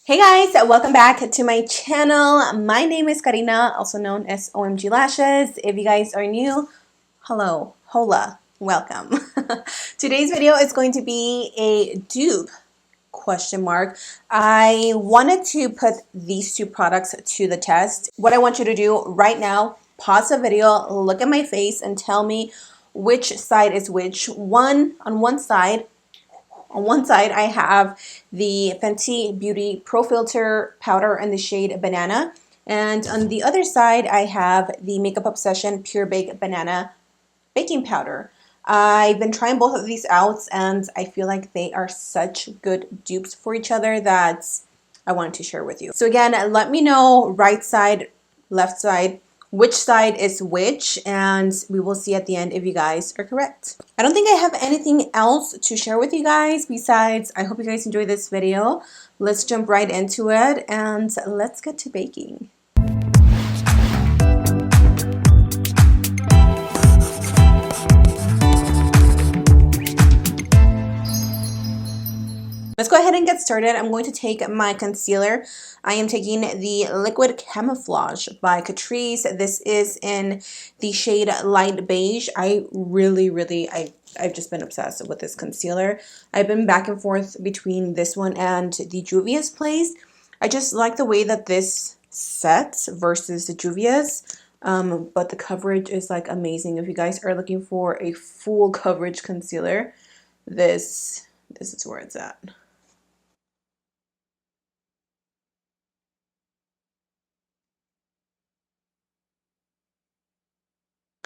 Hey guys, welcome back to my channel. My name is Karina, also known as Ohmglashes. If you guys are new, hello, hola, welcome. Today's video is going to be a dupe question mark. I wanted to put these two products to the test. What I want you to do right now, pause the video, look at my face and tell me which side is which. On one side, I have the Fenty Beauty Pro Filter powder in the shade Banana. And on the other side, I have the Makeup Obsession Pure Baked Banana baking powder. I've been trying both of these out and I feel like they are such good dupes for each other that I wanted to share with you. So again, let me know right side, left side, which side is which, and we will see at the end if you guys are correct. I don't think I have anything else to share with you guys besides I hope you guys enjoy this video. Let's jump right into it and let's get to baking. Let's go ahead and get started. I'm going to take my concealer. I am taking the Liquid Camaflouge by Catrice. This is in the shade Light Beige. I've just been obsessed with this concealer. I've been back and forth between this one and the Juvia's Place. I just like the way that this sets versus the Juvia's. But the coverage is like amazing. If you guys are looking for a full coverage concealer, this is where it's at.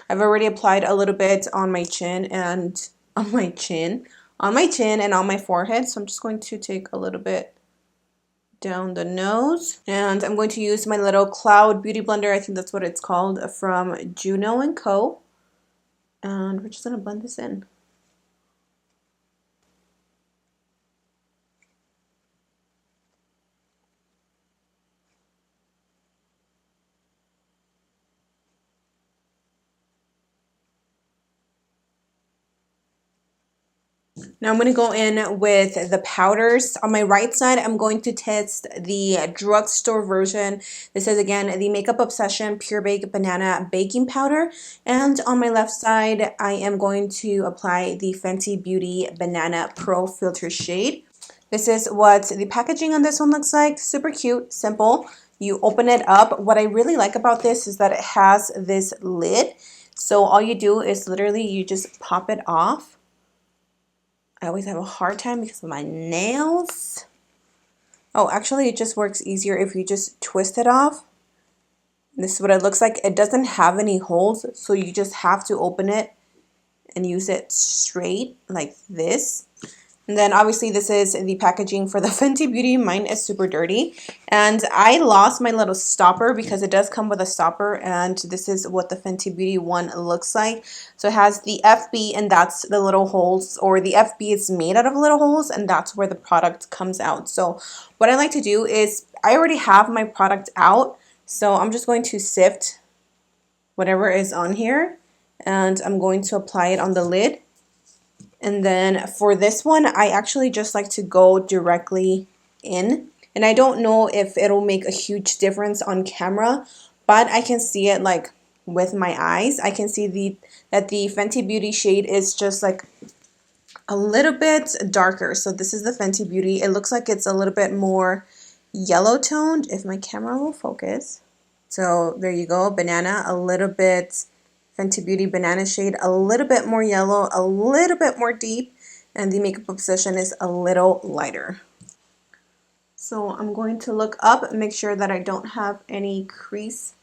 I've already applied a little bit on my chin and on my chin and on my forehead. So I'm just going to take a little bit down the nose. And I'm going to use my little Cloud Beauty Blender. I think that's what it's called, from Juno and Co. And we're just going to blend this in. Now I'm going to go in with the powders. On my right side, I'm going to test the drugstore version. This is, again, the Makeup Obsession Pure Baked Banana Baking Powder. And on my left side, I am going to apply the Fenty Beauty Banana Pro Filter shade. This is what the packaging on this one looks like. Super cute, simple. You open it up. What I really like about this is that it has this lid. So all you do is literally you just pop it off. I always have a hard time because of my nails. Oh, actually, it just works easier if you just twist it off. This is what it looks like. It doesn't have any holes, so you just have to open it and use it straight like this. And then obviously this is the packaging for the Fenty Beauty. Mine is super dirty. And I lost my little stopper because it does come with a stopper. And this is what the Fenty Beauty one looks like. So it has the FB and that's the little holes, or the FB is made out of little holes and that's where the product comes out. So what I like to do is I already have my product out. So I'm just going to sift whatever is on here and I'm going to apply it on the lid. And then for this one, I actually just like to go directly in. And I don't know if it'll make a huge difference on camera, but I can see it like with my eyes. I can see that the Fenty Beauty shade is just like a little bit darker. So this is the Fenty Beauty. It looks like it's a little bit more yellow toned, if my camera will focus. So there you go, banana, a little bit Fenty Beauty Banana shade, a little bit more yellow, a little bit more deep, and the Makeup Obsession is a little lighter. So I'm going to look up and make sure that I don't have any crease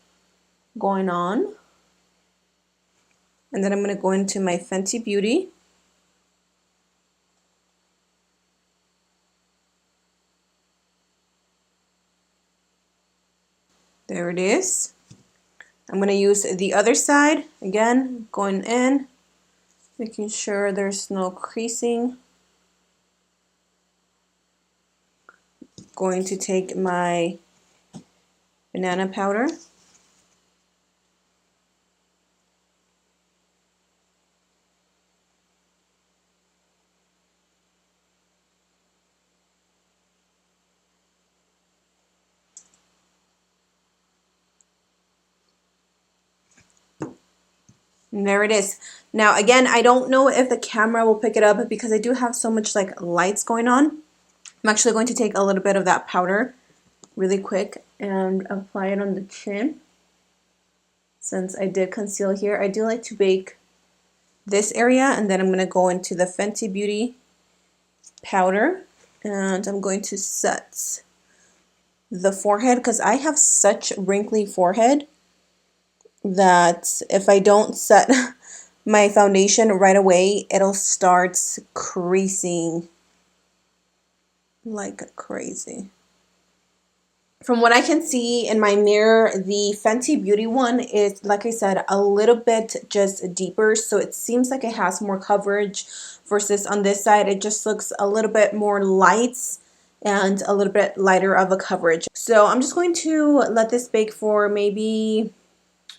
going on. And then I'm going to go into my Fenty Beauty. There it is. I'm going to use the other side, again, going in, making sure there's no creasing. Going to take my banana powder. And there it is. Now, again, I don't know if the camera will pick it up because I do have so much like lights going on. I'm actually going to take a little bit of that powder really quick and apply it on the chin. Since I did conceal here, I do like to bake this area, and then I'm going to go into the Fenty Beauty powder, and I'm going to set the forehead because I have such wrinkly forehead that if I don't set my foundation right away, it'll start creasing like crazy. From what I can see in my mirror, the Fenty Beauty one is, like I said, a little bit just deeper, so it seems like it has more coverage versus on this side it just looks a little bit more light and a little bit lighter of a coverage. So I'm just going to let this bake for maybe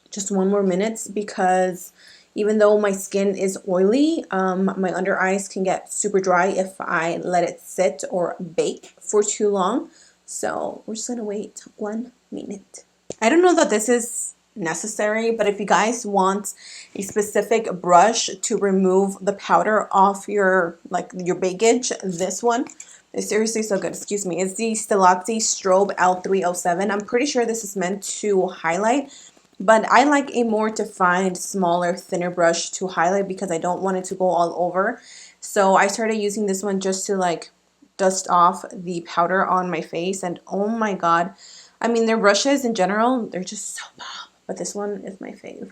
just 1 more minute because even though my skin is oily, my under eyes can get super dry if I let it sit or bake for too long. So we're just gonna wait 1 minute. I don't know that this is necessary, but if you guys want a specific brush to remove the powder off your baggage, this one is seriously so good. Excuse me. It's the Stilazzi Strobe L307. I'm pretty sure this is meant to highlight, but I like a more defined, smaller, thinner brush to highlight because I don't want it to go all over. So I started using this one just to like dust off the powder on my face, and oh my god, I mean, their brushes in general, they're just so bomb, but this one is my fave.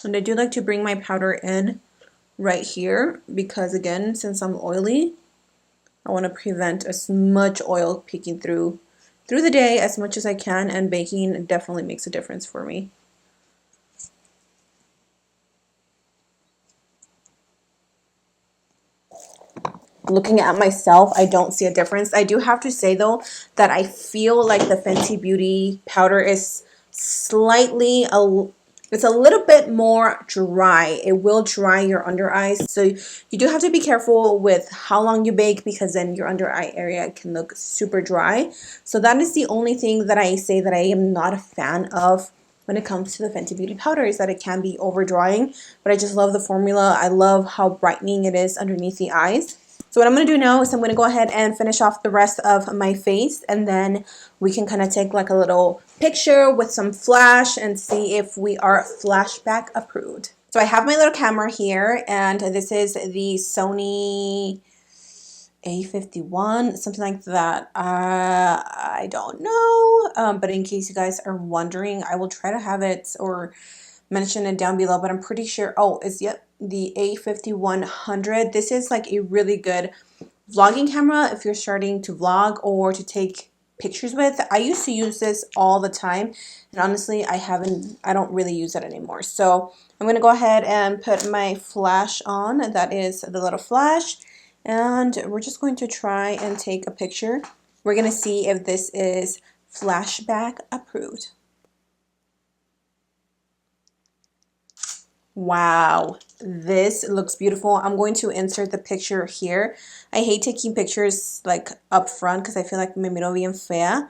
And I do like to bring my powder in right here because, again, since I'm oily, I want to prevent as much oil peeking through the day as much as I can, and baking definitely makes a difference for me. Looking at myself, I don't see a difference. I do have to say though that I feel like the Fenty Beauty powder is slightly it's a little bit more dry. It will dry your under eyes, so you do have to be careful with how long you bake because then your under eye area can look super dry. So that is the only thing that I say that I am not a fan of when it comes to the Fenty Beauty powder, is that it can be over drying, but I just love the formula. I love how brightening it is underneath the eyes. So what I'm going to do now is I'm going to go ahead and finish off the rest of my face, and then we can kind of take like a little picture with some flash and see if we are flashback approved. So I have my little camera here, and this is the Sony A51, something like that. I don't know, but in case you guys are wondering, I will try to have it or mention it down below, but I'm pretty sure, oh, it's, yep, the A5100. This is like a really good vlogging camera if you're starting to vlog or to take pictures with. I used to use this all the time, and honestly, I don't really use it anymore. So I'm going to go ahead and put my flash on, and that is the little flash, and we're just going to try and take a picture. We're going to see if this is flashback approved. Wow, this looks beautiful. I'm going to insert the picture here. I hate taking pictures like up front because I feel like me miro bien fea.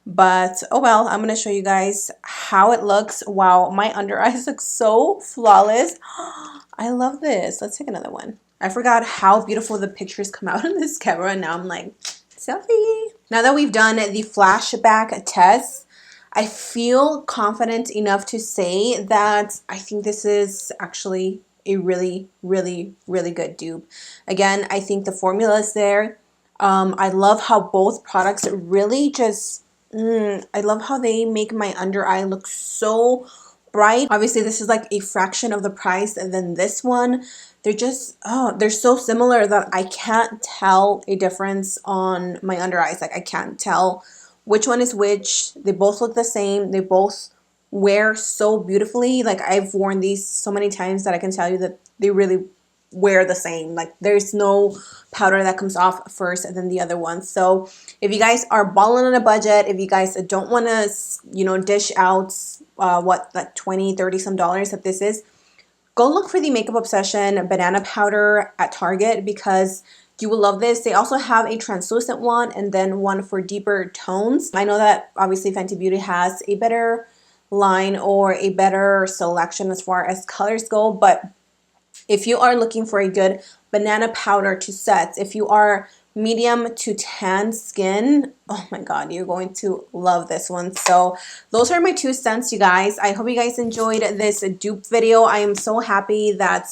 But oh well, I'm going to show you guys how it looks. Wow, my under eyes look so flawless. I love this. Let's take another one. I forgot how beautiful the pictures come out in this camera, and now I'm like, selfie. Now that we've done the flashback test, I feel confident enough to say that I think this is actually a really, really, really good dupe. Again, I think the formula is there. I love how both products really just, I love how they make my under eye look so bright. Obviously, this is like a fraction of the price than this one. They're just, oh, they're so similar that I can't tell a difference on my under eyes. Like, I can't tell which one is which. They both look the same. They both wear so beautifully. Like, I've worn these so many times that I can tell you that they really wear the same. Like, there's no powder that comes off first than the other one. So if you guys are balling on a budget, if you guys don't want to, you know, dish out like 20, 30 some dollars that this is, go look for the Makeup Obsession banana powder at Target because you will love this. They also have a translucent one and then one for deeper tones. I know that obviously Fenty Beauty has a better line or a better selection as far as colors go. But if you are looking for a good banana powder to set, if you are medium to tan skin, oh my god, you're going to love this one. So those are my 2 cents, you guys. I hope you guys enjoyed this dupe video. I am so happy that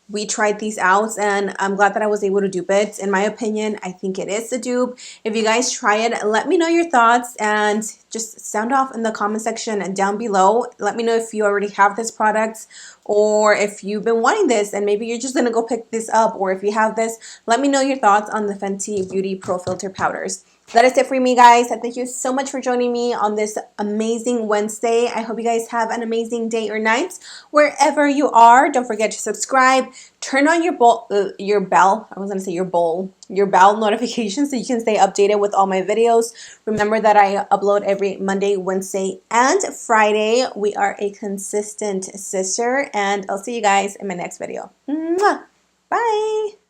we tried these out, and I'm glad that I was able to dupe it. In my opinion, I think it is a dupe. If you guys try it, let me know your thoughts and just sound off in the comment section down below. Let me know if you already have this product or if you've been wanting this and maybe you're just gonna go pick this up, or if you have this, let me know your thoughts on the Fenty Beauty Pro Filter powders. That is it for me, guys. Thank you so much for joining me on this amazing Wednesday. I hope you guys have an amazing day or night wherever you are. Don't forget to subscribe. Turn on your bell. I was gonna say your bell notifications so you can stay updated with all my videos. Remember that I upload every Monday, Wednesday, and Friday. We are a consistent sister, and I'll see you guys in my next video. Mwah! Bye.